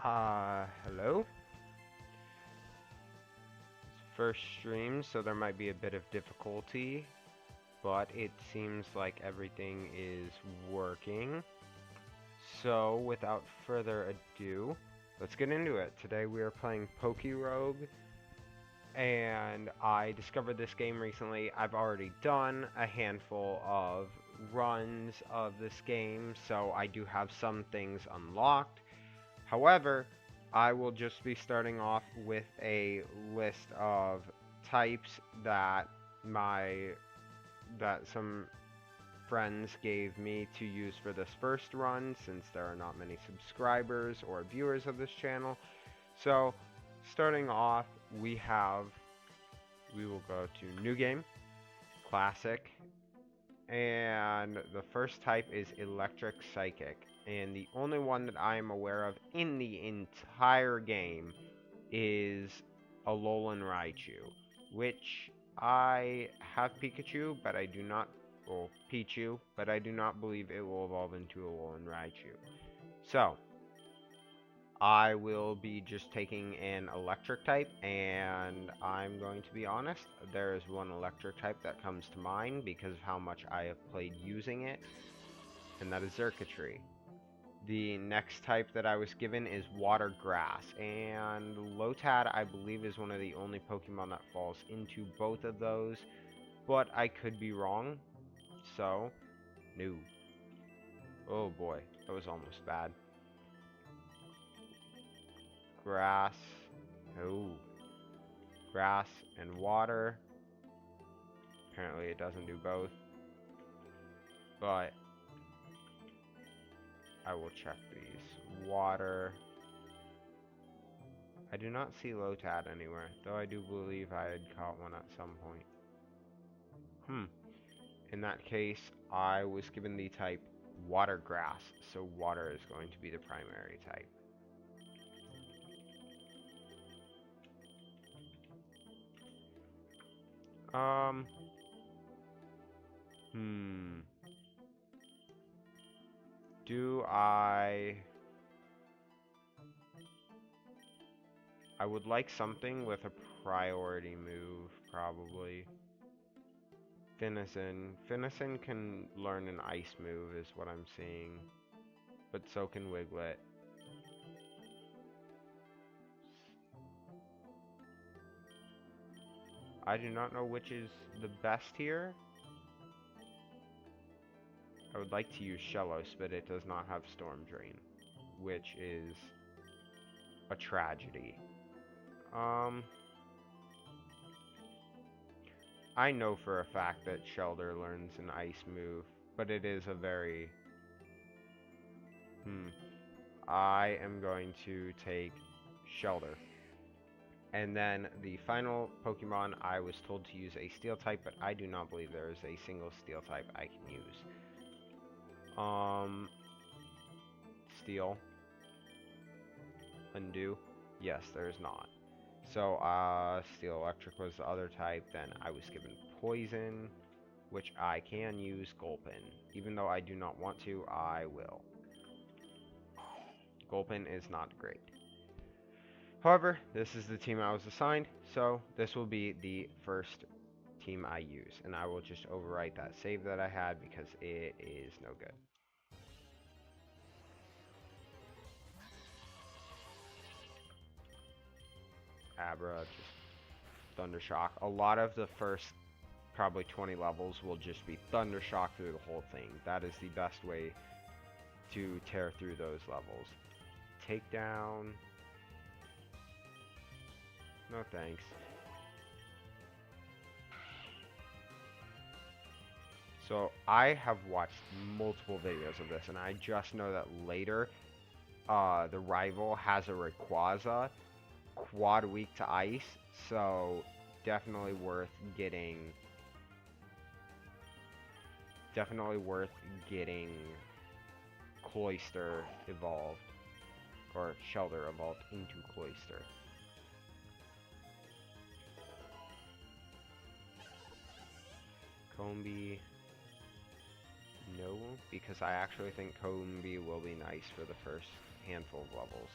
Hello? First stream, so there might be a bit of difficulty, but it seems like everything is working. So, without further ado, let's get into it. Today we are playing PokeRogue, and I discovered this game recently. I've already done a handful of runs of this game, so I do have some things unlocked. However, I will just be starting off with a list of types that some friends gave me to use for this first run, since there are not many subscribers or viewers of this channel. So, starting off, we will go to New Game, Classic, and the first type is Electric Psychic. And the only one that I am aware of in the entire game is Alolan Raichu, which I have Pikachu, but I do not, well, Pichu, but I do not believe it will evolve into Alolan Raichu. So, I will be just taking an electric type, and I'm going to be honest, there is one electric type that comes to mind because of how much I have played using it, and that is Xurkitree. The next type that I was given is Water Grass, and Lotad, I believe, is one of the only Pokemon that falls into both of those, but I could be wrong, so, no. Oh boy, that was almost bad. Grass, no. Grass and water. Apparently it doesn't do both, but I will check these. Water. I do not see Lotad anywhere, though I do believe I had caught one at some point. In that case, I was given the type Water Grass, so water is going to be the primary type. Do I would like something with a priority move, probably. Finizen. Finizen can learn an ice move, is what I'm seeing. But so can Wiglet. I do not know which is the best here. I would like to use Shellos, but it does not have Storm Drain, which is a tragedy. I know for a fact that Shelder learns an ice move, but it is a very... I am going to take Shelder. And then the final Pokemon, I was told to use a Steel type, but I do not believe there is a single Steel type I can use. Steel. Undo. Yes, there is not. So, Steel Electric was the other type. Then I was given Poison, which I can use Gulpin. Even though I do not want to, I will. Gulpin is not great. However, this is the team I was assigned, so this will be the first team I use. And I will just overwrite that save that I had because it is no good. Abra, just Thunder Shock. A lot of the first probably 20 levels will just be Thunder Shock through the whole thing. That is the best way to tear through those levels. Takedown. No thanks. So I have watched multiple videos of this, and I just know that later the rival has a Rayquaza quad weak to ice, so definitely worth getting Cloyster evolved, or Shelder evolved into Cloyster. Combee, no, because I actually think Combee will be nice for the first handful of levels.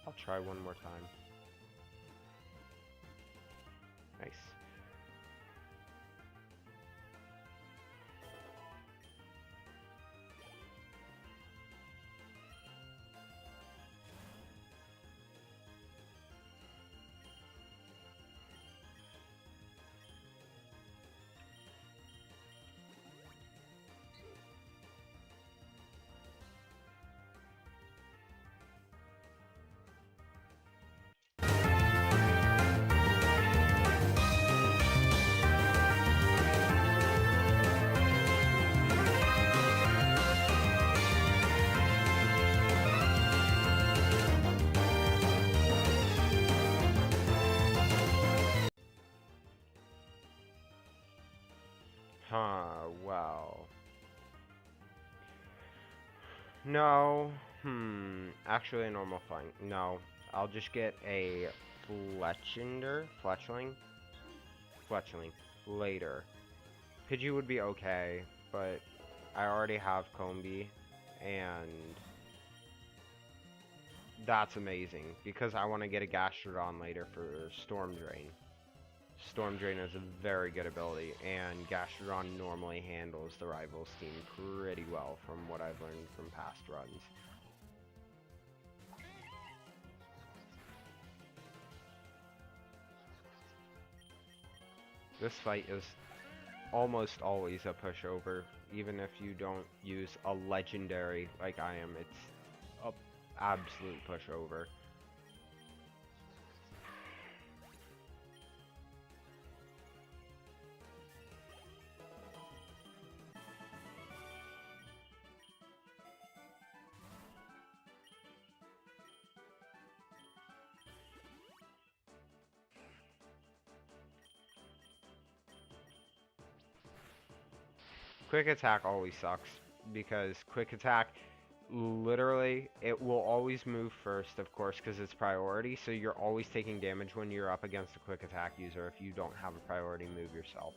I'll try one more time. Nice. Huh, well. No. Actually, a normal flying. No. I'll just get a Fletchling later. Pidgey would be okay, but I already have Combi, and that's amazing, because I want to get a Gastrodon later for Storm Drain. Storm Drain is a very good ability, and Gastrodon normally handles the rival's team pretty well from what I've learned from past runs. This fight is almost always a pushover, even if you don't use a legendary like I am. It's a absolute pushover. Quick attack always sucks, because quick attack, literally, it will always move first, of course, because it's priority, so you're always taking damage when you're up against a quick attack user if you don't have a priority move yourself.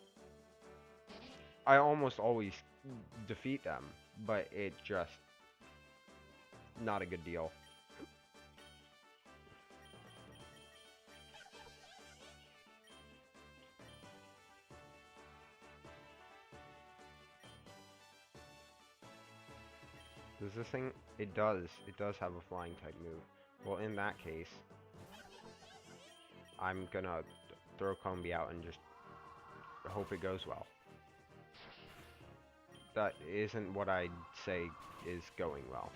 I almost always defeat them, but it's just not a good deal. Does this thing? It does. It does have a flying type move. Well, in that case, I'm gonna throw Combi out and just hope it goes well. That isn't what I'd say is going well.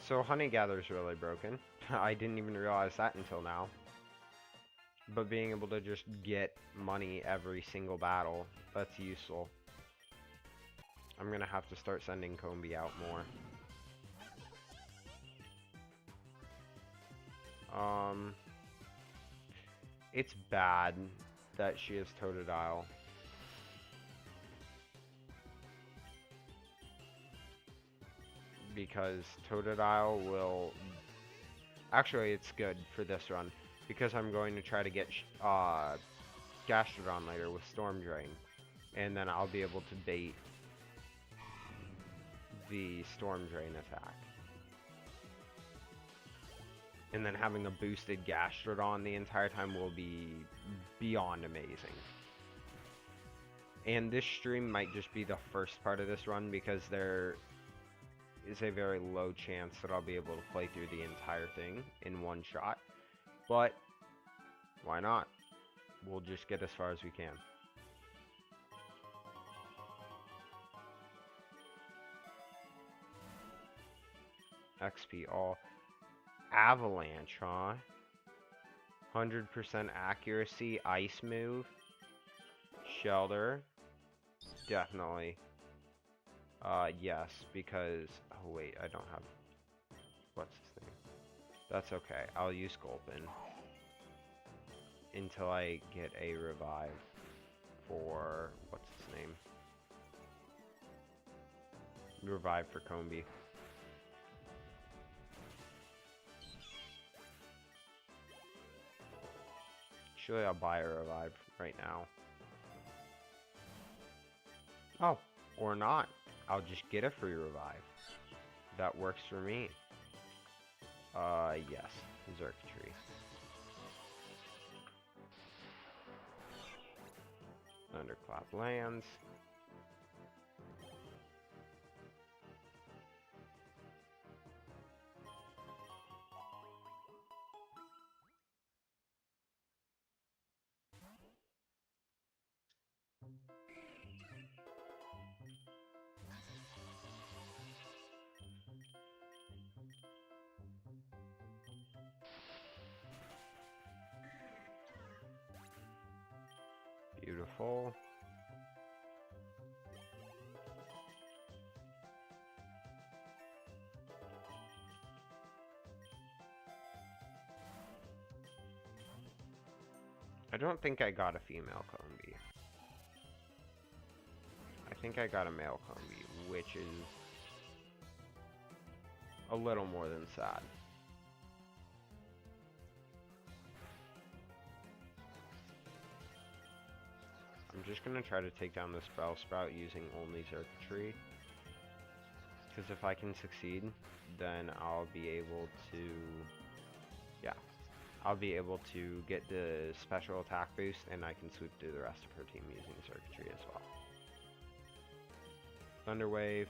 So Honey Gather's really broken. I didn't even realize that until now. But being able to just get money every single battle, that's useful. I'm gonna have to start sending Combi out more. It's bad that she has Totodile. Because Totodile will... Actually, it's good for this run, because I'm going to try to get Gastrodon later with Storm Drain, and then I'll be able to bait the Storm Drain attack. And then having a boosted Gastrodon the entire time will be beyond amazing. And this stream might just be the first part of this run, because there is a very low chance that I'll be able to play through the entire thing in one shot. But why not? We'll just get as far as we can. XP all. Avalanche, huh? 100% accuracy, ice move. Shelter. Definitely. Yes, because... Oh, wait, I don't have... What's his name? That's okay. I'll use Gulpin until I get a revive for... What's his name? Revive for Combi. Actually, I'll buy a revive right now. Oh, or not. I'll just get a free revive. That works for me. Yes. Xurkitree. Thunderclap lands. Beautiful. I don't think I got a female Combi. I think I got a male Combi, which is a little more than sad. I'm just going to try to take down this Bellsprout using only Xurkitree. Because if I can succeed, then I'll be able to... Yeah. I'll be able to get the special attack boost, and I can sweep through the rest of her team using Xurkitree as well. Thunder Wave.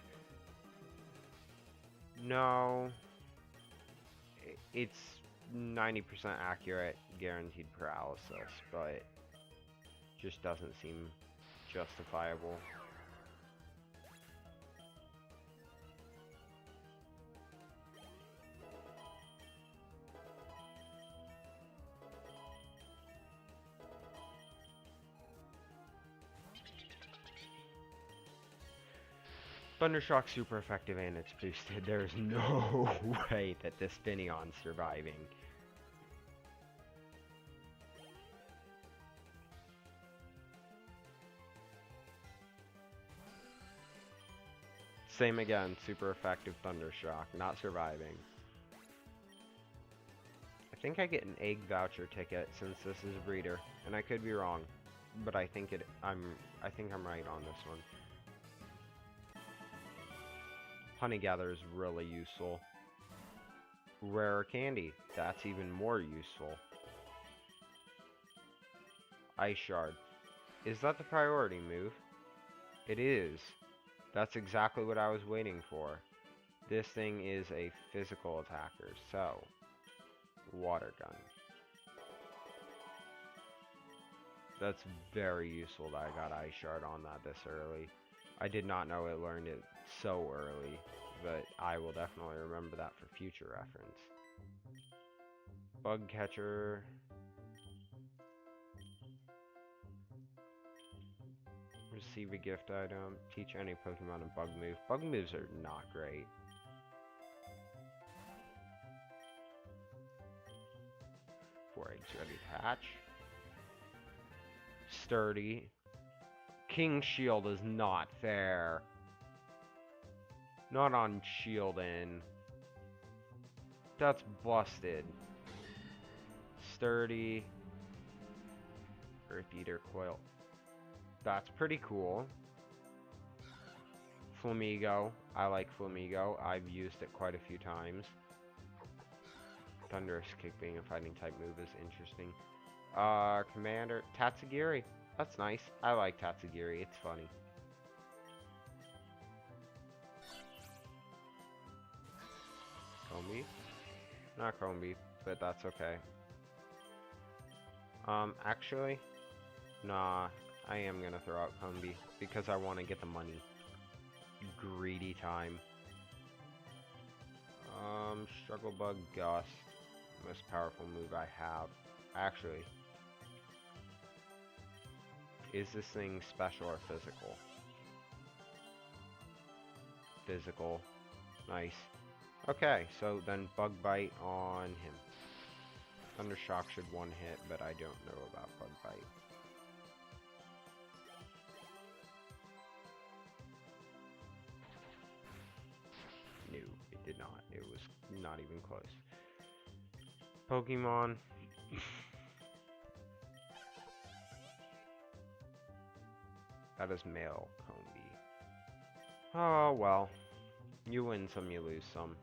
No. It's 90% accurate, guaranteed paralysis, but just doesn't seem justifiable. Thundershock's super effective and it's boosted. There's no way that this Finneon's surviving. Same again, super effective Thundershock, not surviving. I think I get an egg voucher ticket since this is a breeder, and I could be wrong, but I think I'm right on this one. Honey Gather is really useful. Rare Candy, that's even more useful. Ice Shard. Is that the priority move? It is. That's exactly what I was waiting for. This thing is a physical attacker, so... Water Gun. That's very useful that I got Ice Shard on that this early. I did not know it learned it so early, but I will definitely remember that for future reference. Bug Catcher. Receive a gift item. Teach any Pokemon a bug move. Bug moves are not great. Four eggs ready to hatch. Sturdy. King Shield is not fair. Not on Shieldin. That's busted. Sturdy. Earth Eater Coil. That's pretty cool. Flamigo. I like Flamigo. I've used it quite a few times. Thunderous Kick being a fighting type move is interesting. Commander. Tatsugiri. That's nice. I like Tatsugiri. It's funny. Combi? Not Combi, but that's okay. Actually, nah. I am gonna throw out Combi because I want to get the money. Greedy time. Struggle Bug Gust. Most powerful move I have. Actually, is this thing special or physical? Physical. Nice. Okay, so then Bug Bite on him. Thundershock should one hit, but I don't know about Bug Bite. No, it did not. It was not even close. Pokemon. That is male Combi. Oh, well. You win some, you lose some.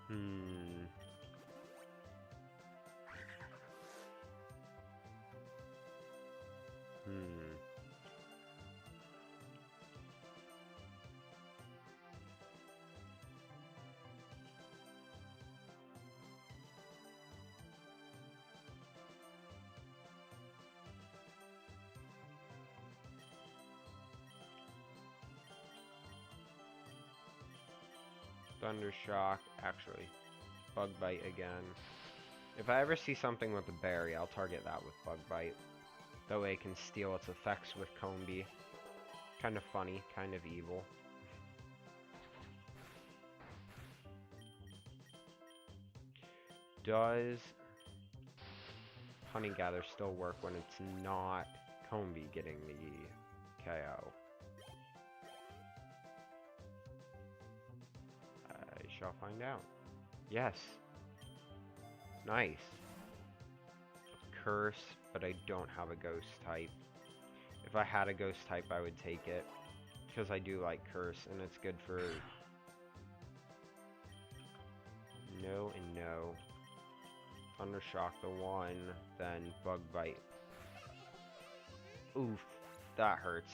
Hmm. Hmm. Thundershock. Actually, Bug Bite again. If I ever see something with a berry, I'll target that with Bug Bite. That way it can steal its effects with Combi. Kind of funny, kind of evil. Does Honey Gather still work when it's not Combi getting the KO? I shall find out. Yes. Nice. Curse, but I don't have a ghost type. If I had a ghost type, I would take it. Because I do like Curse, and it's good for... No and no. Thundershock the one, then Bug Bite. Oof, that hurts.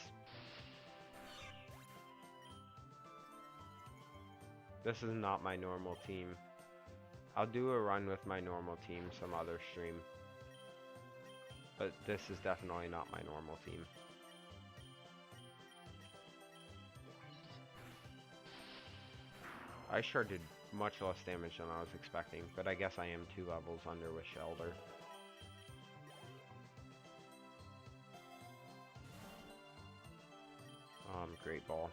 This is not my normal team. I'll do a run with my normal team some other stream. But this is definitely not my normal team. I sure did much less damage than I was expecting, but I guess I am 2 levels under with Shelder. Great Ball.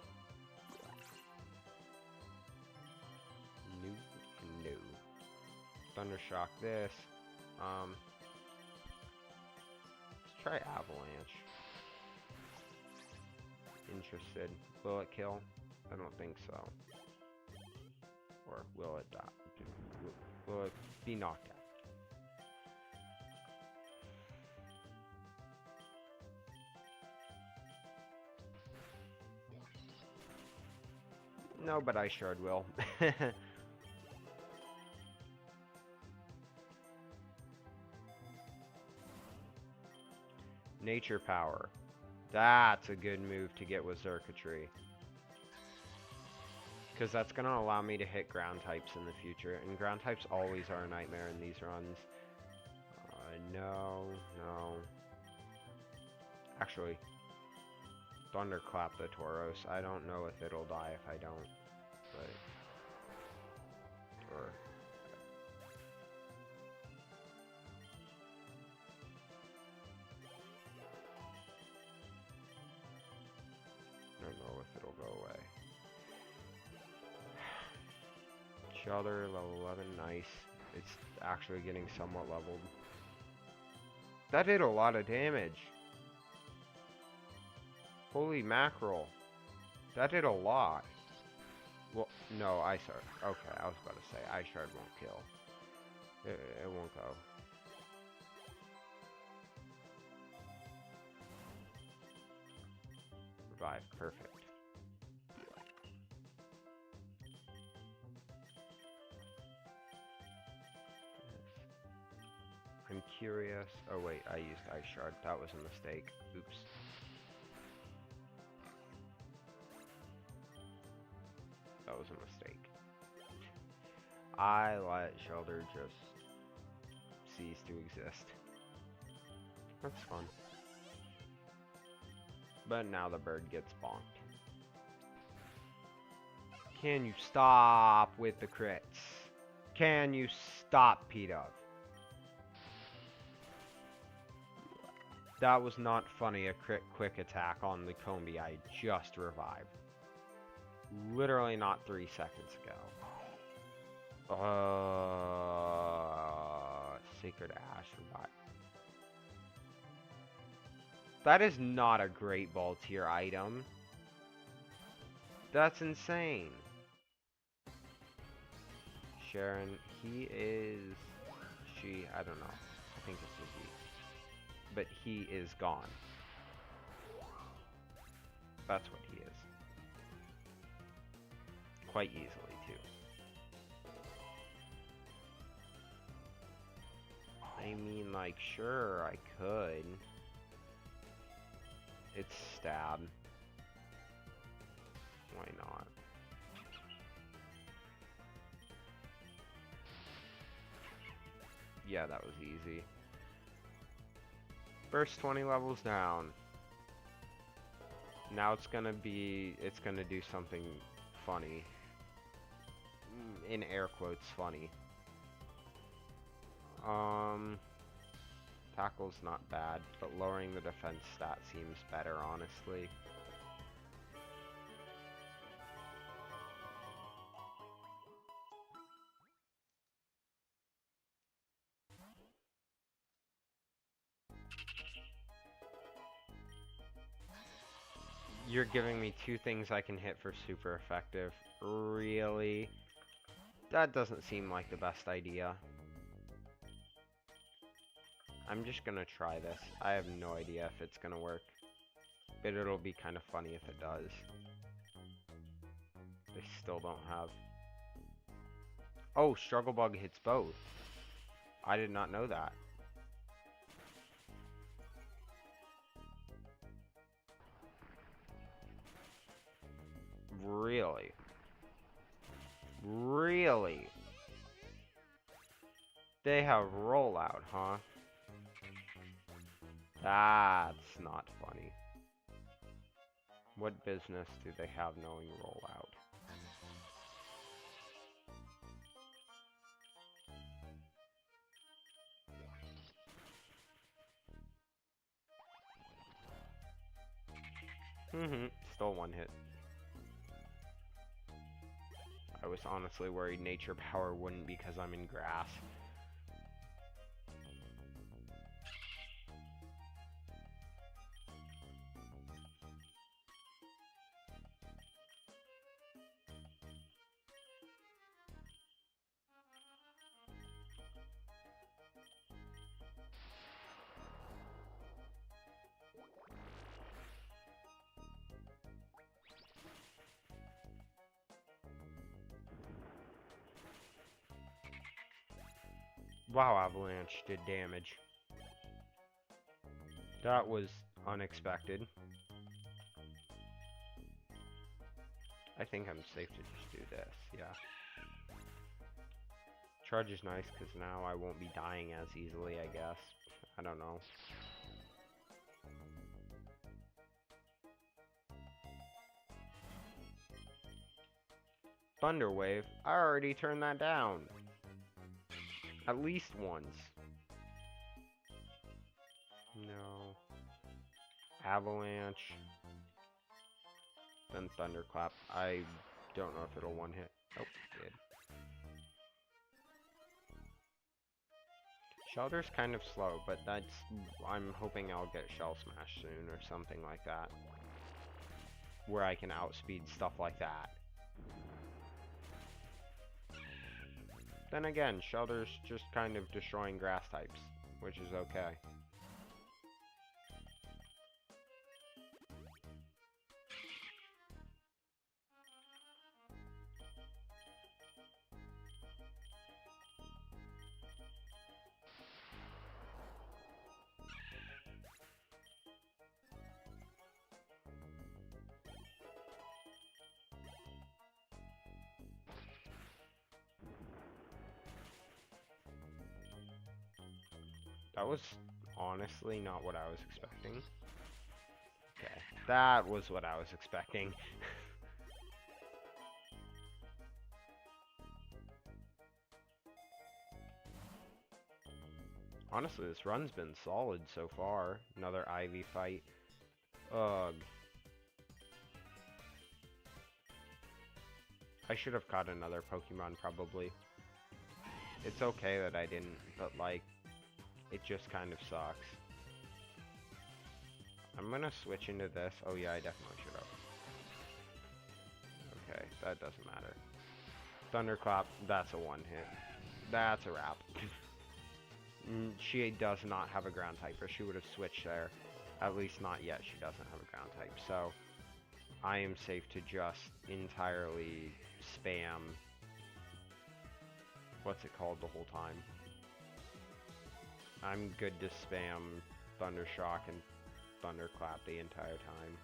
No. Thundershock this. Let's try Avalanche. Interested. Will it kill? I don't think so. Or will it die? Will it be knocked out? No, but I sure will. Nature Power. That's a good move to get with Xurkitree. Because that's going to allow me to hit ground types in the future. And ground types always are a nightmare in these runs. No. Actually, Thunderclap the Tauros. I don't know if it'll die if I don't. But... Or... I don't know if it'll go away. Shelter, level 11, nice. It's actually getting somewhat leveled. That did a lot of damage. Holy mackerel. That did a lot. Well, no, Ice-Shard. Okay, I was about to say, Ice-Shard won't kill. It won't go. Revive, perfect. I'm curious. Oh wait, I used Ice-Shard. That was a mistake. Oops. That was a mistake. I let Shelter just cease to exist. That's fun. But now the bird gets bonked. Can you stop with the crits? Can you stop, P-Dove? That was not funny, a crit quick attack on the Combi I just revived. Literally not 3 seconds ago. Sacred Ash, forgot. That is not a Great Ball tier item. That's insane. Sharon, he is... She, I don't know. I think it's a he. But he is gone. That's what he is. Quite easily, too. I mean, like, sure, I could. It's stab. Why not? Yeah, that was easy. First 20 levels down. Now it's gonna do something funny. In air quotes, funny. Tackle's not bad, but lowering the defense stat seems better, honestly. You're giving me two things I can hit for super effective. Really? That doesn't seem like the best idea. I'm just gonna try this. I have no idea if it's gonna work. But it'll be kind of funny if it does. They still don't have... Oh, Struggle Bug hits both. I did not know that. Really? Really? They have rollout, huh? That's not funny. What business do they have knowing rollout? Still one hit. I was honestly worried Nature Power wouldn't because I'm in grass. Wow, Avalanche did damage. That was unexpected. I think I'm safe to just do this, yeah. Charge is nice because now I won't be dying as easily, I guess. I don't know. Thunder Wave? I already turned that down. At least once. No. Avalanche. Then Thunderclap. I don't know if it'll one hit. Oh, it did. Shelter's kind of slow, but I'm hoping I'll get Shell Smash soon or something like that. Where I can outspeed stuff like that. Then again, Shelter's just kind of destroying grass types, which is okay. That was honestly not what I was expecting. Okay, that was what I was expecting. Honestly, this run's been solid so far. Another Ivy fight. Ugh. I should have caught another Pokemon, probably. It's okay that I didn't, but like, it just kind of sucks. I'm gonna switch into this. Oh yeah, I definitely should have. Okay, that doesn't matter. Thunderclap, that's a one hit. That's a wrap. She does not have a ground type, or she would have switched there. At least not yet, she doesn't have a ground type. So, I am safe to just entirely spam, what's it called, the whole time. I'm good to spam Thundershock and Thunderclap the entire time.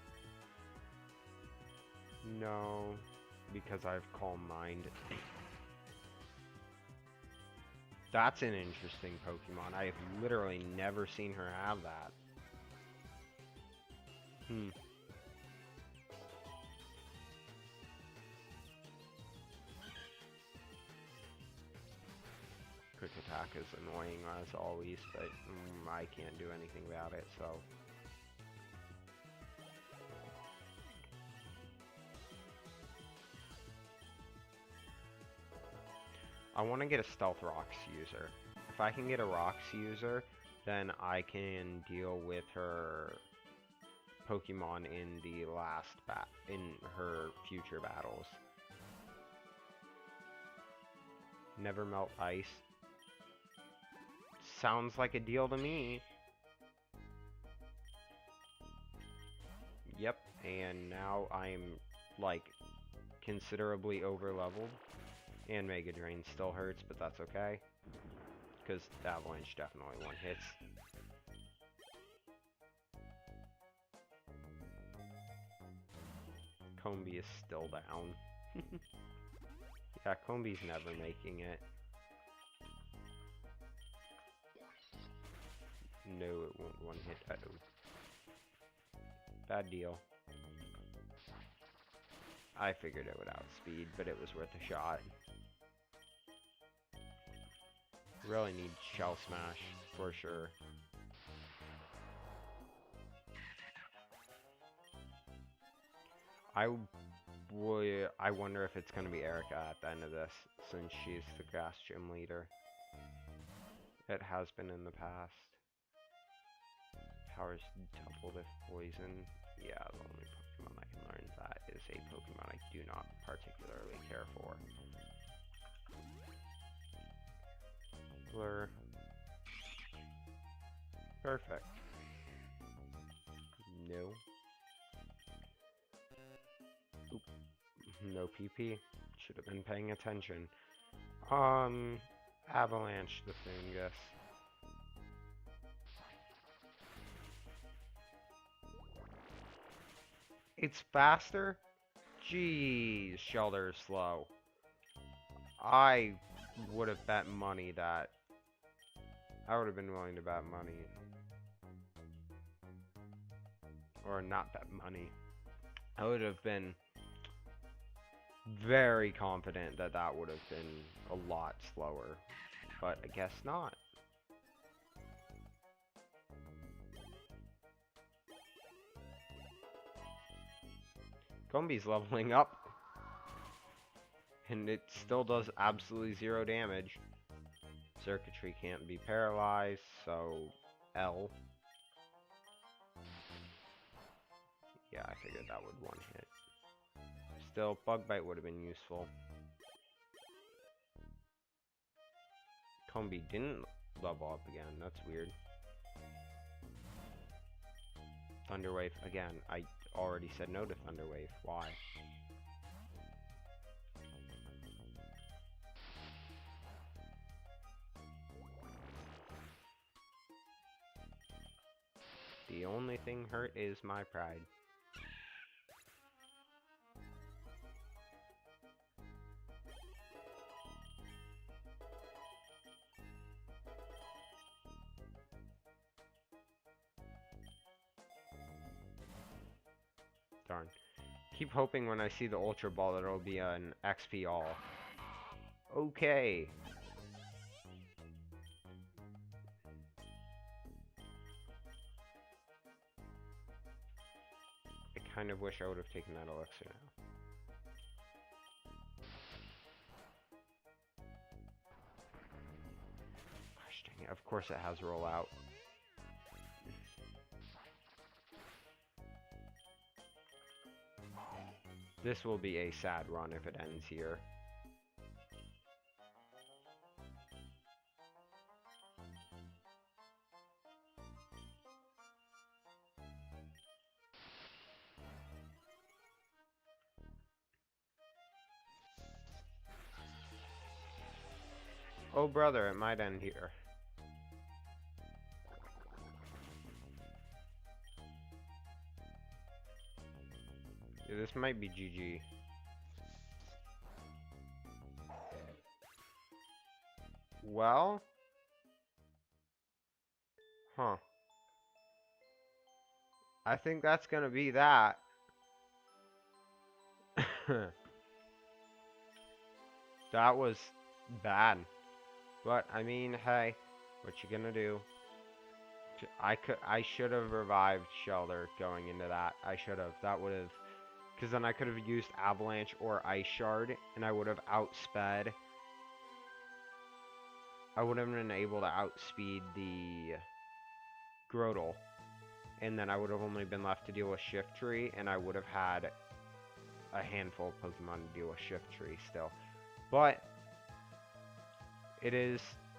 No, because I've Calm Mind. That's an interesting Pokemon. I have literally never seen her have that. Quick Attack is annoying as always, but I can't do anything about it, so... I want to get a Stealth Rocks user. If I can get a Rocks user, then I can deal with her Pokemon in the in her future battles. Never Melt Ice. Sounds like a deal to me. Yep, and now I'm like considerably over leveled. And Mega Drain still hurts, but that's okay. Because Avalanche definitely one hits. Combee is still down. Yeah, Combee's never making it. No, it won't one hit. Uh-oh. Bad deal. I figured it would outspeed, but it was worth a shot. Really need Shell Smash, for sure. I wonder if it's going to be Erica at the end of this, since she's the grass gym leader. It has been in the past. Powers doubled if poison. Yeah, the only Pokemon I can learn that is a Pokemon I do not particularly care for. Blur. Perfect. No. Oop. No PP. Should have been paying attention. Avalanche the Fungus. It's faster? Jeez, Shelter is slow. I would have bet money that... I would have been willing to bet money. Or not bet money. I would have been very confident that that would have been a lot slower. But I guess not. Combee's leveling up. And it still does absolutely 0 damage. Circuitry can't be paralyzed, so L. Yeah, I figured that would one hit. Still, Bug Bite would have been useful. Combee didn't level up again, that's weird. Thunder Wave, again, I already said no to Thunder Wave, why? The only thing hurt is my pride. Darn. Keep hoping when I see the Ultra Ball that it'll be an XP all. Okay. I kind of wish I would have taken that elixir now. Of course it has rollout. This will be a sad run if it ends here. Oh brother, it might end here. Yeah, this might be GG. Well? Huh. I think that's gonna be that. That was bad. But, I mean, hey, what you gonna do? I should have revived Shelter going into that. I should have. That would have, because then I could have used Avalanche or Ice Shard, and I would have outsped. I would have been able to outspeed the Grotle, and then I would have only been left to deal with Shiftry, and I would have had a handful of Pokemon to deal with Shiftry still. But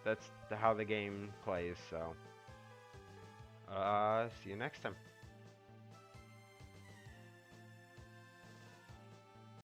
that's how the game plays, so see you next time.